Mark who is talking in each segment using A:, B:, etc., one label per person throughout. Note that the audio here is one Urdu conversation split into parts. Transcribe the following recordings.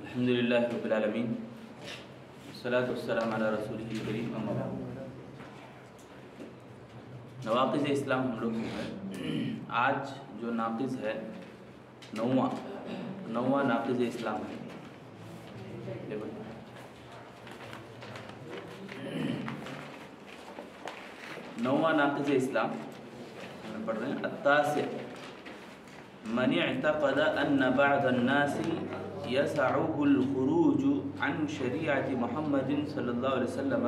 A: الحمدللہ رب العالمین والصلاۃ والسلام علی رسولہ الکریم اما بعد۔ نواقض اسلام ہم لوگ ہیں، آج جو ناقض ہے نواں ناقض اسلام ہے۔ نواں ناقض اسلام پڑھ رہے ہیں۔ التاسع من اعتقد ان بعض الناس يسعه الخروج عن شریعت محمد صلی اللہ علیہ وسلم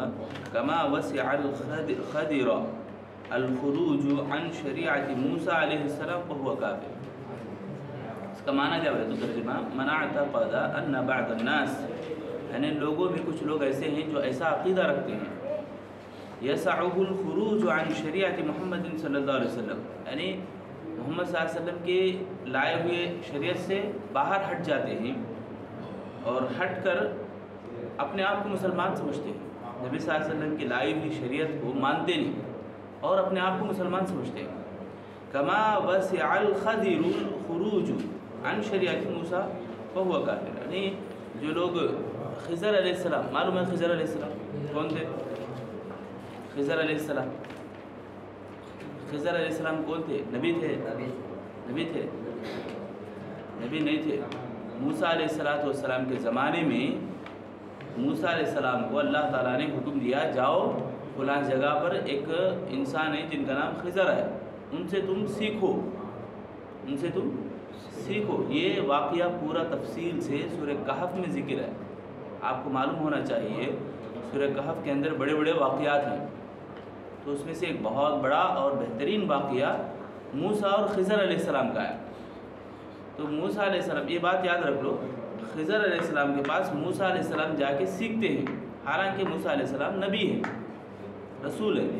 A: كما وسع الخضر الخروج عن شریعت موسیٰ علیہ السلام فهو کافر۔ اس کا معنی کیا ہے؟ تو ترجمہ من اعتقد ان بعض الناس، یعنی لوگوں میں کچھ لوگ ایسے ہیں جو ایسا عقیدہ رکھتے ہیں، يسعه الخروج عن شریعت محمد صلی اللہ علیہ وسلم، یعنی محمد صلی اللہ علیہ وسلم کے لائے ہوئے شریعت سے باہر ہٹ جاتے ہیں اور ہٹ کر اپنے آپ کو مسلمان سمجھتے ہیں، نبی صلی اللہ علیہ وسلم کی لائی ہوئی شریعت کو مانتے نہیں اور اپنے آپ کو مسلمان سمجھتے ہیں۔ کما وسع الخضر الخروج عن شریعت موسیٰ فهو کافر، یعنی جو لوگ خضر علیہ السلام، معلوم ہے خضر علیہ السلام کون تھے؟ خضر علیہ السلام، خضر علیہ السلام کون تھے؟ نبی تھے؟ نبی تھے؟ نبی نہیں تھے۔ موسیٰ علیہ السلام کے زمانے میں موسیٰ علیہ السلام کو اللہ تعالیٰ نے حکم دیا، جاؤ فلاں جگہ پر ایک انسان ہے جن کا نام خضر ہے، ان سے تم سیکھو، ان سے تم سیکھو۔ یہ واقعہ پورا تفصیل سے سورہ کہف میں ذکر ہے۔ آپ کو معلوم ہونا چاہیے سورہ کہف کے اندر بڑے بڑے واقعات ہیں، تو اس میں سے ایک بہت بڑا اور بہترین واقعہ موسیٰ اور خضر علیہ السلام کا ہے۔ تو موسیٰ علیہ السلام، یہ بات یاد رکھ لو، خضر علیہ السلام کے پاس موسیٰ علیہ السلام جا کے سیکھتے ہیں، حالانکہ موسیٰ علیہ السلام نبی ہیں، رسول ہیں۔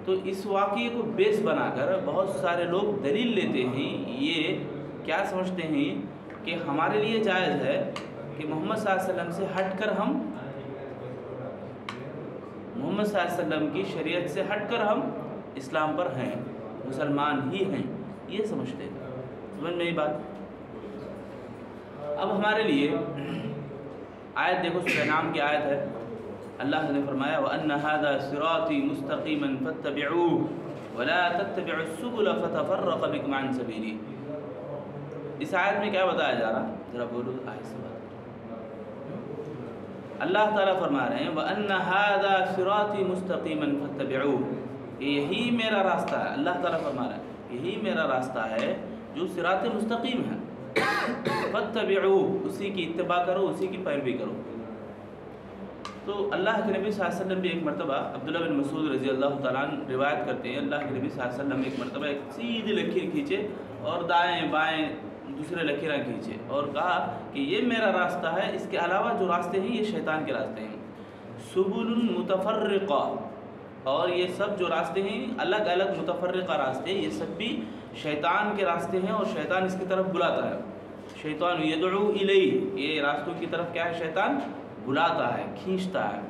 A: تو اس واقعے کو بیس بنا کر بہت سارے لوگ دلیل لیتے ہیں، یہ کیا سمجھتے ہیں کہ ہمارے لیے جائز ہے کہ محمد صلی اللہ علیہ وسلم سے ہٹ کر ہم، محمد صلی اللہ علیہ وسلم کی شریعت سے ہٹ کر ہم اسلام پر ہیں، مسلمان ہی ہیں، یہ سمجھتے ہیں۔ سمجھ میں یہ بات؟ اب ہمارے لیے آیت دیکھو، سورہ نام کی آیت ہے، اللہ نے فرمایا وَأَنَّ هَذَا صِرَاطِي مُسْتَقِيمًا فَاتَّبِعُوهُ وَلَا تَتَّبِعُوا السُّبُلَ فَتَفَرَّقَ بِكُمْ عَنْ سَبِيلِهِ۔ اس آیت میں کیا بتایا جا رہا؟ ذرا بولو آیت سے بات۔ اللہ تعالیٰ فرما رہے ہیں وَأَنَّ هَذَا صِرَاطِي مُسْتَقِيمًا فَاتَّبِعُوهُ، کہ یہی میرا راستہ ہے۔ اللہ تعالیٰ فرما رہے ہیں یہی میرا راستہ ہے جو صراط مستقیم ہے، فَاتَّبِعُوهُ، اسی کی اتباع کرو، اسی کی پیروی کرو۔ تو اللہ کے نبی صلی اللہ علیہ وسلم بھی ایک مرتبہ، عبداللہ بن مسعود رضی اللہ تعالیٰ عنہ روایت کرتے ہیں، اللہ کے نبی صلی اللہ علیہ وسلم ایک مرتبہ ایک سیدھی لکیر کھینچے اور دائیں بائیں دوسرے لکیراں کھینچے اور کہا کہ یہ میرا راستہ ہے، اس کے علاوہ جو راستے ہیں یہ شیطان کے راستے ہیں، سبل متفرقہ، اور یہ سب جو راستے ہیں الگ الگ متفرقہ راستے، یہ سب بھی شیطان کے راستے ہیں اور شیطان اس کی طرف بلاتا ہے۔ شیطان یدعو الیہ، یہ راستوں کی طرف کیا ہے؟ شیطان بلاتا ہے، کھینچتا ہے۔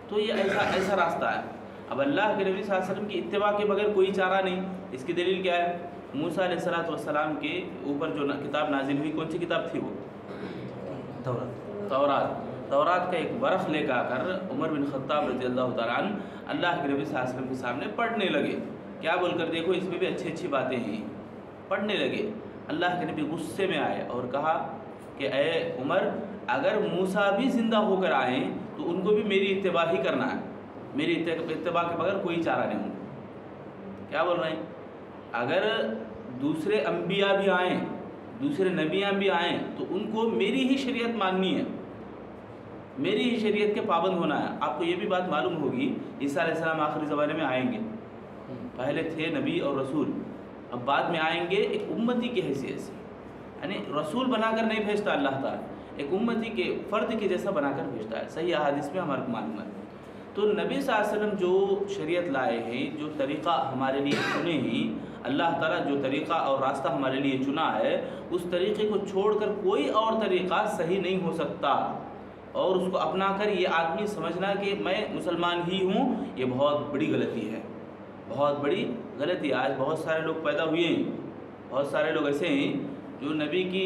A: تو یہ ایسا راستہ ہے۔ اب اللہ کے نبی صلی اللہ علیہ وسلم کی اتباع کے بغیر کوئی چارہ نہیں۔ اس کی دلیل کیا ہے؟ موسیٰ علیہ السلام کے اوپر جو کتاب نازل ہوئی، کون سی کتاب تھی وہ؟ تورات کا ایک ورق لے کر عمر بن خطاب رضی اللہ تعالیٰ عنہ اللہ کے نبی صلی اللہ علیہ وسلم کے سامنے پڑھنے لگے۔ کیا بول کر؟ دیکھو اس میں بھی اچھی اچھی باتیں ہیں۔ پڑھنے لگے، اللہ کے نبی غصے میں آئے اور کہا کہ اے عمر، اگر موسیٰ بھی زندہ ہو کر آئیں تو ان کو بھی میری اتباع ہی کرنا ہے، میری اتباع کے بغیر کوئی چارہ نہیں ہوں۔ کیا بول رہے ہیں؟ اگر دوسرے انبیاء بھی آئیں، دوسرے نبیاں بھی آئیں تو ان کو میری ہی شریعت ماننی ہے، میری ہی شریعت کے پابند ہونا ہے۔ آپ کو یہ بھی بات معلوم ہوگی عیسیٰ علیہ السلام آخری زمانے میں آئیں گے، پہلے تھے نبی اور رسول، اب بعد میں آئیں گے ایک امتی کی حیثیت سے، یعنی رسول بنا کر نہیں بھیجتا اللہ تعالیٰ، ایک امتی کے فرد کے جیسا بنا کر بھیجتا ہے۔ صحیح احادیث میں ہمارے کو معلوم ہے۔ تو نبی صلی اللہ علیہ وسلم جو شریعت لائے ہیں، جو طریقہ ہمارے لیے چنے ہیں، اللہ تعالیٰ جو طریقہ اور راستہ ہمارے لیے چنا ہے، اس طریقے کو چھوڑ کر کوئی اور طریقہ صحیح نہیں ہو سکتا، اور اس کو اپنا کر یہ آدمی سمجھنا کہ میں مسلمان ہی ہوں، یہ بہت بڑی غلطی ہے، بہت بڑی غلطی۔ آج بہت سارے لوگ پیدا ہوئے ہیں، بہت سارے لوگ ایسے ہیں جو نبی کی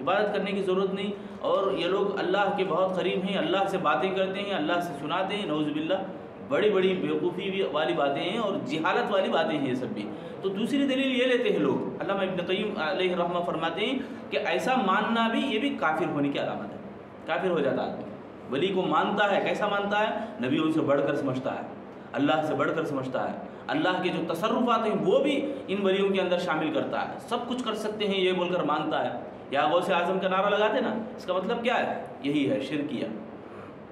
A: عبادت کرنے کی ضرورت نہیں، اور یہ لوگ اللہ کے بہت قریب ہیں، اللہ سے باتیں کرتے ہیں، اللہ سے سناتے ہیں، نعوذ باللہ بڑی بڑی بیوقوفی والی باتیں ہیں اور جہالت والی باتیں ہیں یہ سب بھی۔ تو دوسری دلیل یہ لیتے ہیں لوگ، علامہ ابن قیم علیہ الرحمہ فرماتے ہیں کہ ایسا ماننا بھی یہ بھی کافر ہونے کی علامت ہے، کافر ہو جاتا آدمی۔ ولی کو مانتا ہے، کیسا مانتا ہے؟ نبیوں سے بڑھ کر سمجھتا ہے، اللہ سے بڑھ کر سمجھتا ہے، اللہ کے جو تصرفات ہیں وہ بھی ان ولیوں کے اندر شامل کرتا ہے، سب کچھ کر سکتے ہیں یہ بول کر مانتا ہے۔ یا غوث اعظم کا نعرہ لگاتے نا، اس کا مطلب کیا ہے؟ یہی ہے شرکیہ۔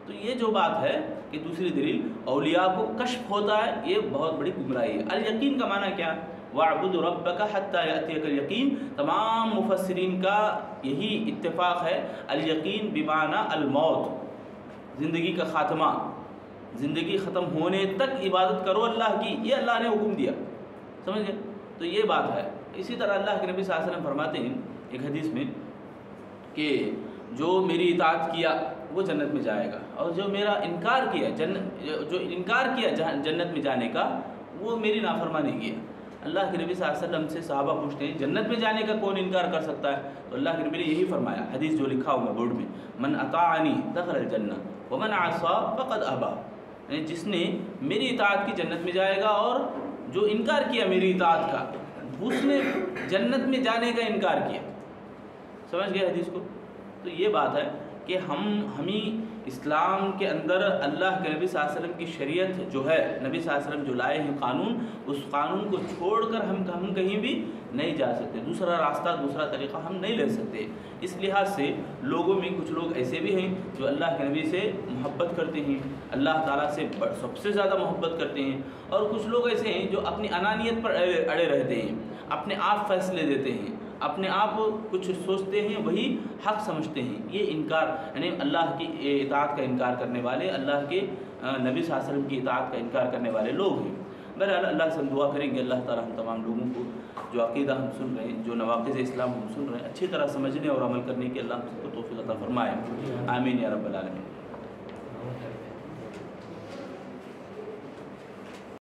A: تو یہ جو بات ہے کہ دوسری دلیل اولیاء کو کشف ہوتا ہے، یہ بہت بڑی گمراہی ہے۔ الیقین کا معنی کیا؟ وَاعْبُدْ رَبَّكَ حَتَّى يَأْتِيَكَ الْيَقِينُ، تمام مفسرین کا یہی اتفاق ہے۔ الیقین بمعنی الموت، زندگی کا خاتمہ، زندگی ختم ہونے تک عبادت کرو اللہ کی، یہ اللہ نے حکم دیا، سمجھ گئے؟ تو یہ بات ہے۔ اسی طرح اللہ کے نبی صلی اللہ علیہ وسلم فرماتے ہیں ایک حدیث میں کہ جو میری اطاعت کیا وہ جنت میں جائے گا، اور جو میرا انکار کیا جو انکار کیا جنت میں جانے کا، وہ میری نافرمانی کیا۔ اللہ کے نبی صلی اللہ علیہ وسلم سے صحابہ پوچھتے ہیں جنت میں جانے کا کون انکار کر سکتا ہے؟ تو اللہ کے نبی نے یہی فرمایا، حدیث جو لکھا ہوا بورڈ میں، من اطاعنی دخل الجنہ ومن عصی فقد ابی، یعنی جس نے میری اطاعت کی جنت میں جائے گا، اور جو انکار کیا میری اطاعت کا اس نے جنت میں جانے کا انکار کیا۔ سمجھ گئے حدیث کو؟ تو یہ بات ہے کہ ہمیں اسلام کے اندر اللہ کے نبی صلی اللہ علیہ وسلم کی شریعت جو ہے، نبی صلی اللہ علیہ وسلم جو لائے ہیں قانون، اس قانون کو چھوڑ کر ہم کہیں بھی نہیں جا سکتے، دوسرا راستہ دوسرا طریقہ ہم نہیں لے سکتے۔ اس لحاظ سے لوگوں میں کچھ لوگ ایسے بھی ہیں جو اللہ کے نبی سے محبت کرتے ہیں، اللہ تعالیٰ سے سب سے زیادہ محبت کرتے ہیں، اور کچھ لوگ ایسے ہیں جو اپنی انانیت پر اڑے رہتے ہیں، اپنے آپ فیصلے دیتے ہیں، اپنے آپ کچھ سوچتے ہیں وہی حق سمجھتے ہیں۔ یہ انکار یعنی اللہ کی اطاعت کا انکار کرنے والے، اللہ کے نبی صلی اللہ علیہ وسلم کی اطاعت کا انکار کرنے والے لوگ ہیں۔ بہرحال اللہ سے ہم دعا کریں گے اللہ تعالیٰ ہم تمام لوگوں کو جو عقیدہ ہم سن رہے ہیں، جو نواقض اسلام ہم سن رہے ہیں، اچھی طرح سمجھنے اور عمل کرنے کی اللہ ہم سب کو توفیق عطا فرمائے۔ آمین یا رب العالمین۔